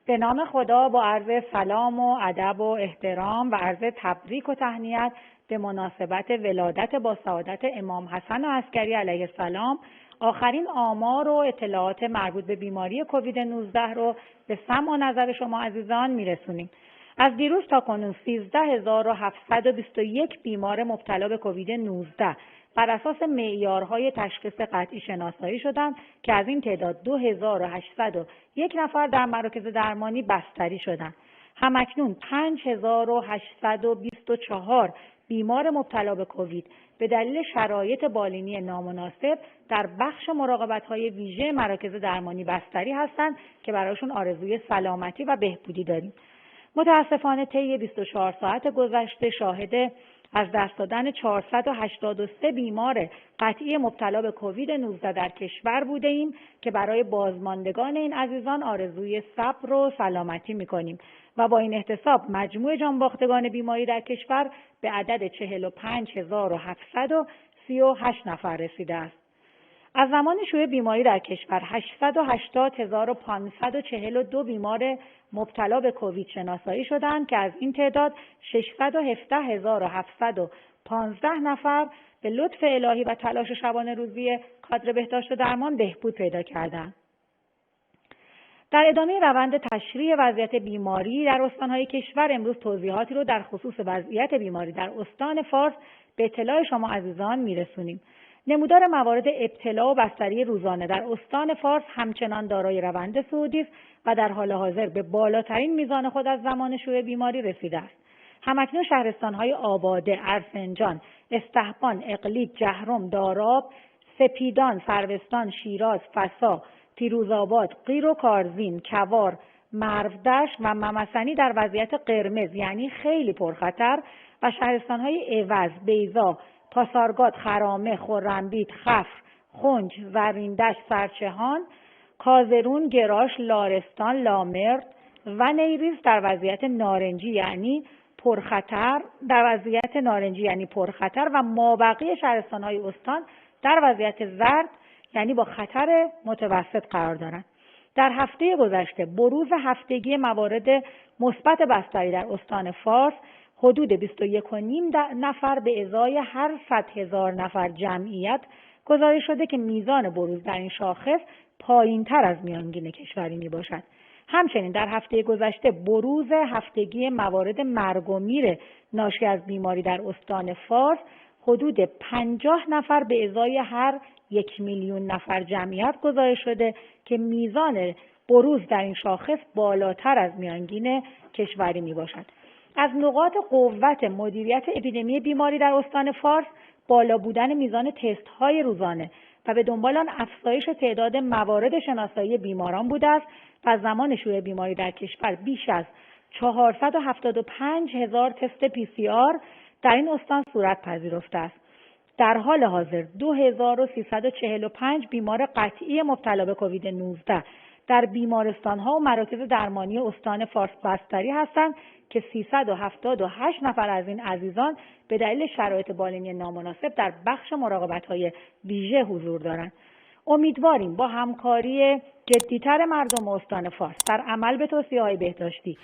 به نام خدا با عرض سلام و ادب و احترام و عرض تبریک و تهنیت به مناسبت ولادت با سعادت امام حسن عسکری علیه السلام آخرین آمار و اطلاعات مربوط به بیماری کووید 19 رو به سمع و نظر شما عزیزان میرسونیم. از دیروز تا کنون 13721 بیمار مبتلا به کووید 19 بر اساس معیارهای تشخیص قطعی شناسایی شدند که از این تعداد 2801 نفر در مراکز درمانی بستری شدند. همکنون 5824 بیمار مبتلا به کووید به دلیل شرایط بالینی نامناسب در بخش مراقبت‌های ویژه مراکز درمانی بستری هستند که برایشون آرزوی سلامتی و بهبودی داریم. متاسفانه طی 24 ساعت گذشته شاهد از دست دادن 483 بیمار قطعی مبتلا به کووید 19 در کشور بوده ایم که برای بازماندگان این عزیزان آرزوی صبر و سلامتی می‌کنیم و با این احتساب مجموع جانباختگان بیماری در کشور به عدد 45738 نفر رسیده است. از زمان شیوع بیماری در کشور 880542 بیمار مبتلا به کووید شناسایی شدند که از این تعداد 617715 نفر به لطف الهی و تلاش شبانه روزی کادر بهداشت و درمان بهبود پیدا کردند. در ادامه روند تشریح وضعیت بیماری در استان‌های کشور امروز توضیحاتی رو در خصوص وضعیت بیماری در استان فارس به اطلاع شما عزیزان میرسونیم. نمودار موارد ابتلا و بستری روزانه در استان فارس همچنان دارای روند صعودی است و در حال حاضر به بالاترین میزان خود از زمان شیوع بیماری رسیده است. همکنون شهرستان‌های آباده، ارسنجان، استهبان، اقلیت، جهرم، داراب، سپیدان، سروستان، شیراز، فسا، پیروزآباد، قیر و کارزین، کوار، مرودشت و ممسنی در وضعیت قرمز یعنی خیلی پرخطر و شهرستان‌های عوض، بیضا، پاسارگاد، خرامه، خرمدید، خفر، خنج، زریندشت، سرچهان، کازرون، گراش، لارستان، لامرد و نیریز در وضعیت نارنجی یعنی پرخطر و مابقی شهرستان‌های استان در وضعیت زرد یعنی با خطر متوسط قرار دارند. در هفته گذشته بروز هفتگی موارد مثبت بستری در استان فارس حدود 21.5 نفر به ازای هر 100,000 نفر جمعیت گزارش شده که میزان بروز در این شاخص پایین‌تر از میانگین کشوری میباشد. همچنین در هفته گذشته بروز هفتگی موارد مرگ و میر ناشی از بیماری در استان فارس حدود 50 نفر به ازای هر 1,000,000 نفر جمعیت گزارش شده که میزان بروز در این شاخص بالاتر از میانگین کشوری میباشد. از نقاط قوت مدیریت اپیدمی بیماری در استان فارس بالا بودن میزان تست‌های روزانه و به دنبال آن افزایش تعداد موارد شناسایی بیماران بوده است و زمان شیوع بیماری در کشور بیش از 475,000 تست PCR در این استان صورت پذیرفته است. در حال حاضر 2345 بیمار قطعی مبتلا به کووید 19 در بیمارستان‌ها و مراکز درمانی استان فارس بستری هستند که 378 نفر از این عزیزان به دلیل شرایط بالینی نامناسب در بخش مراقبت‌های ویژه حضور دارند. امیدواریم با همکاری جدی‌تر مردم استان فارس در عمل به توصیه‌های بهداشتی